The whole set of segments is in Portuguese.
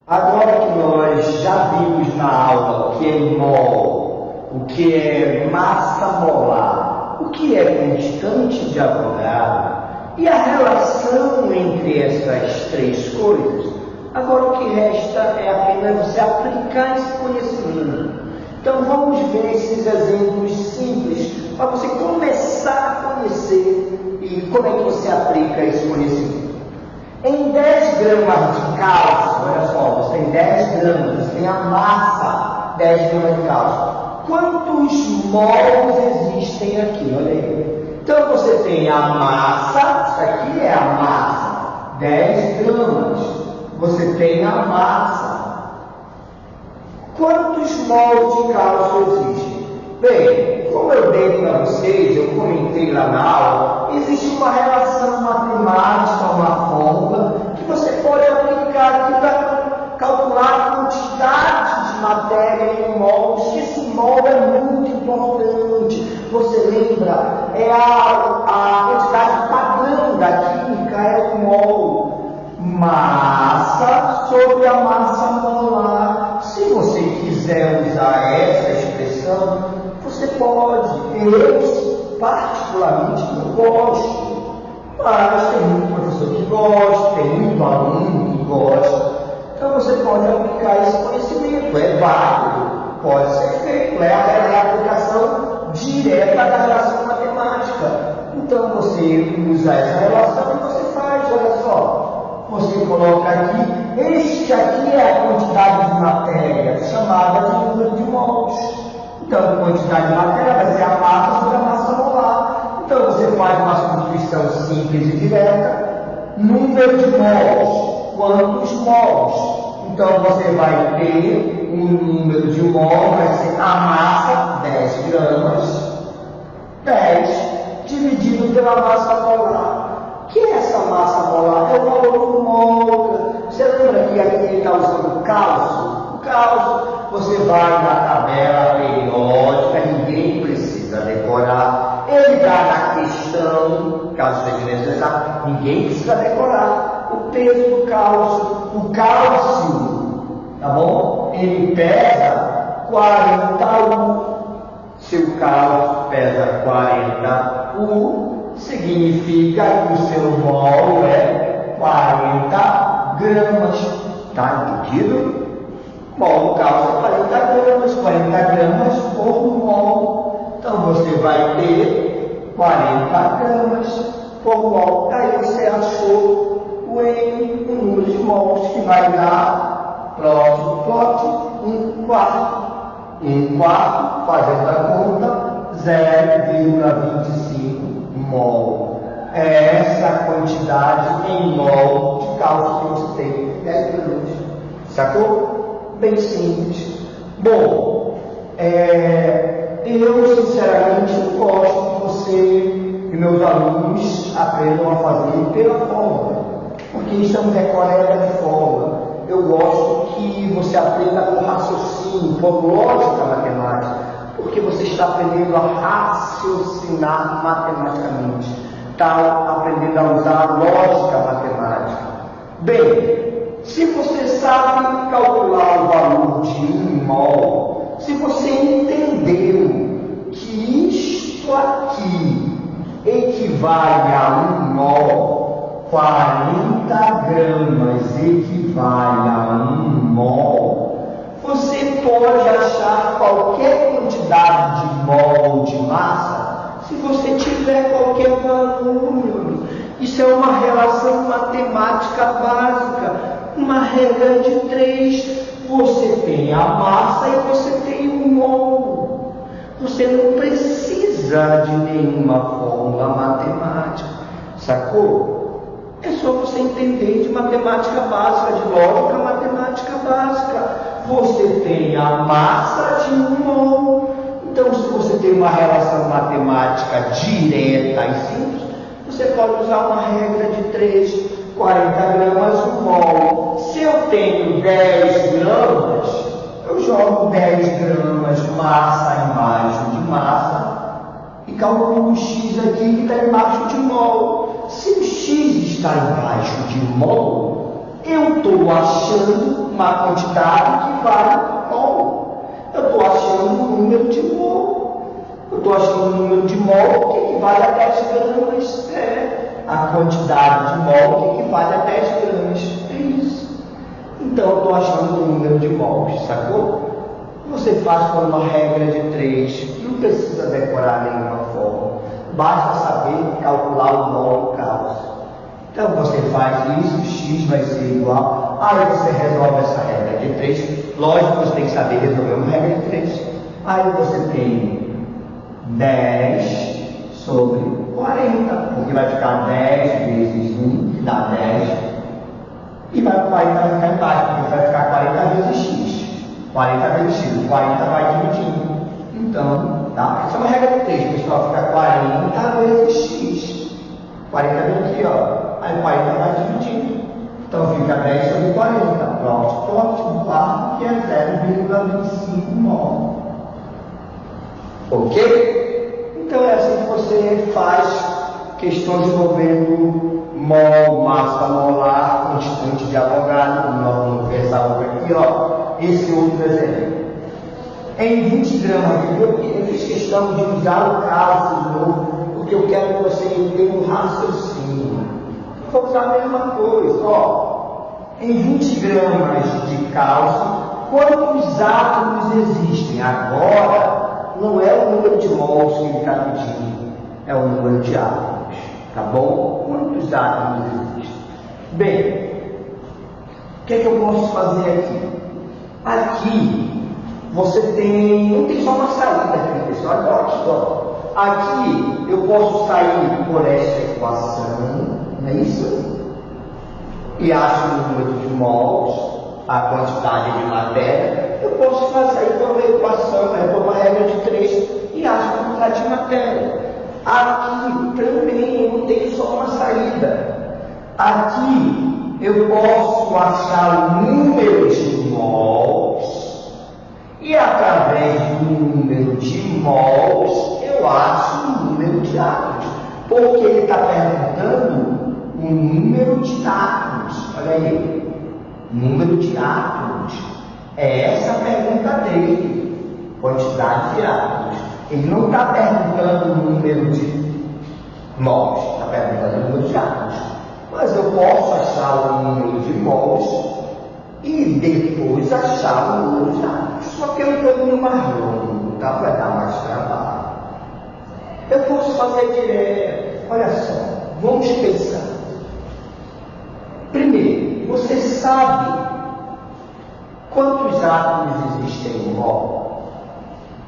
Agora que nós já vimos na aula o que é mol, o que é massa molar, o que é constante de Avogadro e a relação entre essas três coisas, agora o que resta é apenas você aplicar esse conhecimento. Então vamos ver esses exemplos simples para você começar a conhecer e como é que você aplica esse conhecimento. Em 10 gramas de cálcio, olha só, você tem 10 gramas, você tem a massa 10 gramas de cálcio. Quantos mols existem aqui? Olha aí. Então você tem a massa, isso aqui é a massa, 10 gramas. Você tem a massa. Quantos mols de cálcio existem? Bem, como eu dei para vocês, eu comentei lá na aula, existe uma relação matemática, uma fórmula, que você pode aplicar aqui para calcular a quantidade de matéria em mols, que esse mol é muito importante. Você lembra? É a quantidade padrão da química, é o mol. Massa sobre a massa molar. Se você quiser usar essa expressão, você pode. Eu, particularmente, não gosto. Mas tem muito professor que gosta, tem muito aluno que gosta. Então você pode aplicar esse conhecimento. É válido, pode ser feito. É a aplicação direta da relação matemática. Então você usa essa relação e você faz, olha só. Você coloca aqui, este aqui é a quantidade de matéria, chamada de número de mols. Então, a quantidade de matéria vai ser a massa sobre a massa molar. Então, você faz uma substituição simples e direta. Número de mols. Quantos mols? Então, você vai ter um número de mol, vai ser a massa, 10 gramas. 10 dividido pela massa molar. O que é essa massa molar? É o valor do mol. Você lembra que aqui ele está usando cálcio? O cálcio, você vai na tabela periódica, ninguém precisa decorar. Ele dá na questão, caso seja necessário, ninguém precisa decorar o peso do cálcio. O cálcio, tá bom? Ele pesa 40U. Se o cálcio pesa 40U, significa que o seu mol é 40 gramas. Está entendido? Mol do cálcio é 40 gramas por mol. Então você vai ter 40 gramas por mol. Aí você achou o N, o número de mols, que vai dar, plote, 1/4. 1/4, fazendo a conta, 0,25 mol. É essa quantidade em mol de cálcio que você tem, 10 gramas. Sacou? Bem simples. Bom, eu sinceramente gosto que você e meus alunos aprendam a fazer pela fórmula, porque isso é um decoreba de fórmula. Eu gosto que você aprenda com raciocínio, por lógica matemática, porque você está aprendendo a raciocinar matematicamente, está aprendendo a usar a lógica matemática. Bem, se você sabe calcular o valor de 1 mol, se você entendeu que isto aqui equivale a 1 mol, 40 gramas equivale a 1 mol, você pode achar qualquer quantidade de mol ou de massa se você tiver qualquer valor. Isso é uma relação matemática básica, uma regra de 3. Você tem a massa e você tem o mol. Você não precisa de nenhuma fórmula matemática, sacou? É só você entender de matemática básica, de lógica matemática básica. Você tem a massa de 1 mol. Então, se você tem uma relação matemática direta e simples, você pode usar uma regra de 3, 40 gramas 1 mol. Se eu tenho 10 gramas, eu jogo 10 gramas massa embaixo de massa e calculo o X aqui que está embaixo de mol. Se o X está embaixo de mol, Eu estou achando uma quantidade que vale mol. Eu estou achando um número de mol. Eu estou achando um número de mol que equivale a 10 gramas. A quantidade de mol que equivale a 10 gramas. É isso. Então eu estou achando um número de mols, sacou? Você faz por uma regra de 3. Não precisa decorar nenhuma forma. Basta saber calcular o mol do cálcio. Então você faz isso, x vai ser igual. Aí você resolve essa regra de 3. Lógico que você tem que saber resolver uma regra de 3. Aí você tem 10 sobre 40, porque vai ficar 10 vezes 1, que dá 10. E vai ficar embaixo, porque vai ficar 40 vezes x. 40 vezes x, 40 vai dividindo. Então, tá? Essa é uma regra de 3, pessoal. Fica 40 vezes x. 40 vem aqui, ó. Aí 40 vai dividindo. Então fica 10 sobre 40. Pronto. Ponto 4, que é 0,25 mol. Ok? Então é assim que você faz questões envolvendo mol, massa molar, constante de Avogadro. Não vou essa outra aqui, ó. Esse outro exemplo. Em 20 gramas, eu fiz questão de usar o cálcio de novo, porque eu quero que você tenha um raciocínio. Eu vou usar a mesma coisa, ó. Em 20 gramas de cálcio, quantos átomos existem? Agora, não é o número de mols que ele está pedindo, é o número de átomos, tá bom? Quantos átomos existem? Bem, o que é que eu posso fazer aqui? Aqui, você tem, não tem só uma saída aqui, pessoal, olha aqui, ó. Aqui, eu posso sair por esta equação, não é isso? E acho o número de mols, a quantidade de matéria. Eu posso fazer por uma equação, por uma regra de 3, e acho a quantidade de matéria. Aqui, também, eu não tenho só uma saída. Aqui, eu posso achar o número de mols, e através do número de mols, eu acho o número de átomos. Porque ele está perguntando o número de átomos. Olha aí. Número de átomos. É essa a pergunta dele. Quantidade de átomos. Ele não está perguntando o número de mols. Está perguntando o número de átomos. Mas eu posso achar o número de mols e depois achar o número de átomos. Só que é um caminho mais longo, tá? Vai dar mais trabalho. Eu posso fazer direto. Olha só, vamos pensar. Primeiro, você sabe quantos átomos existem no mol?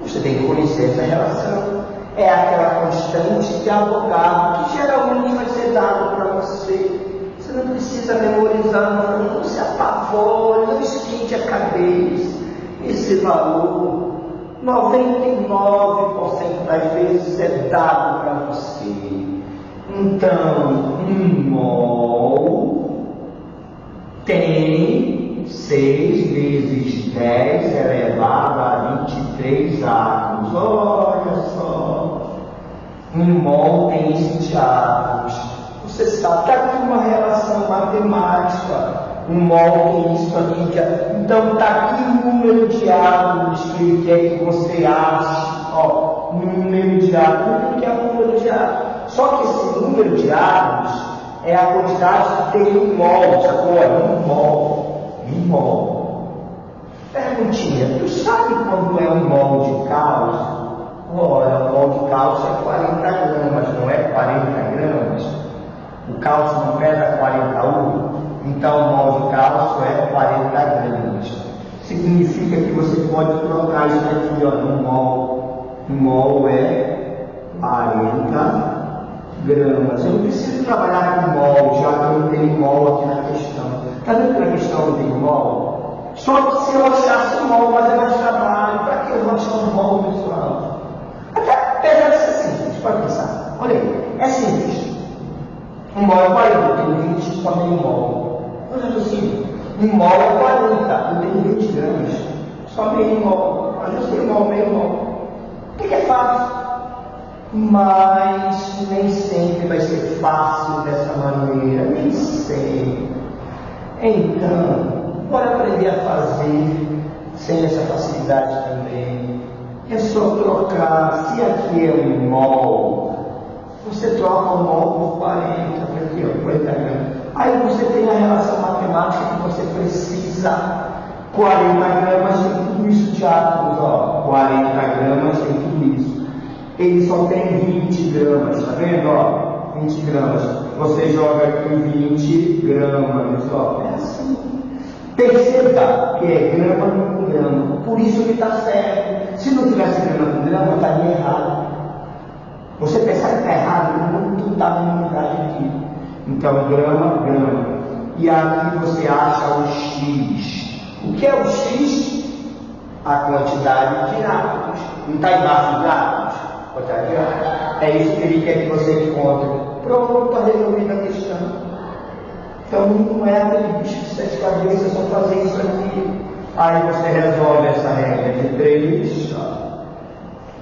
Você tem que conhecer essa relação. É aquela constante de Avogadro que geralmente vai ser dado para você. Você não precisa memorizar, não se apavore, não esquente a cabeça. Esse valor, 99% das vezes é dado para você. Então, um mol tem 6 vezes 10 elevado a 23 átomos. Olha só. Um mol tem 20 átomos. Você sabe, está aqui uma relação matemática. Um mol tem isso aqui. Então está aqui o número de átomos que ele quer que você ache. Ó, número de átomos, o que é o número de átomos? Só que esse número de átomos é a quantidade que tem um mol, sacou? Um mol. Um mol. Perguntinha, tu sabe quando é um mol de cálcio? Olha, o mol de cálcio é 40 gramas, não é 40 gramas. O cálcio não pesa 41, então o mol de cálcio é 40 gramas. Significa que você pode trocar isso aqui, ó, no mol. Um mol é 40 gramas. Eu não preciso trabalhar com mol, já que não tem mol aqui na questão. Está vendo que na questão não tem mol? Só que se eu achasse o mol, mas é mais trabalho. Para que eu vou achar o mol, pessoal? Até apesar de ser simples, pode pensar. Olha aí, é simples. Um mol é 40, eu tenho 20, só tem um mol. Olha assim, um mol é 40, eu tenho 20 gramas, só meio mol. Mas eu sei mol, meio mol. O que é fácil? Mas nem sempre vai ser fácil dessa maneira, nem sempre. Então, bora aprender a fazer sem essa facilidade também. É só trocar. Se aqui é um mol, você troca o mol por 40, aqui, ó, 40 gramas. Aí você tem a relação matemática que você precisa. 40 gramas tem tudo isso de átomos, ó. 40 gramas tem tudo isso. Ele só tem 20 gramas, tá vendo? Ó, 20 gramas. Você joga aqui 20 gramas, ó. É assim. Perceba que é grama com grama. Por isso que está certo. Se não tivesse grama com grama, estaria errado. Você pensar que está errado, não está na unidade aqui. Então, grama, grama. E aqui você acha o X. O que é o X? A quantidade de átomos. Não está embaixo dos átomos? É isso que ele quer que você encontre. Pronto, está resolvida a questão. Então não é aquele bicho de 7 cabeças, é só fazer isso aqui. Aí você resolve essa regra de 3.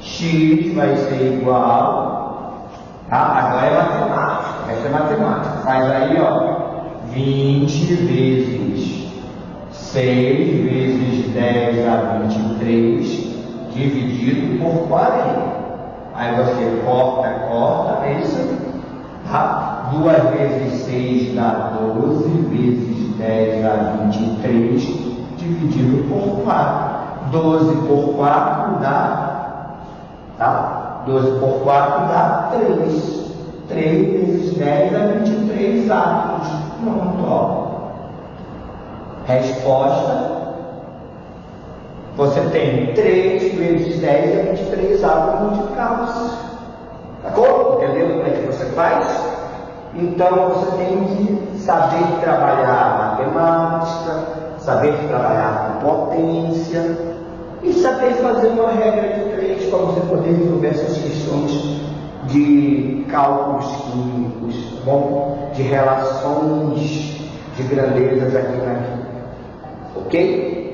X vai ser igual. Tá? Agora é matemática. Essa é matemática. Faz aí, ó. 20 vezes 6 vezes 10 a 23 dividido por 40. Aí você corta, é isso aí. Tá? 2 vezes 6 dá 12, vezes 10 dá 23, dividido por 4. 12 por 4 dá, tá? 12 por 4 dá 3. 3 vezes 10 dá 23 átomos. Pronto, ó. Resposta. Você tem 3 vezes 10 é 23 átomos de cálcio. Sacou? Entendeu como é que você faz? Então você tem que saber trabalhar matemática, saber trabalhar com potência e saber fazer uma regra de 3 para você poder resolver essas questões de cálculos químicos, tá bom? De relações de grandezas aqui na vida. Ok?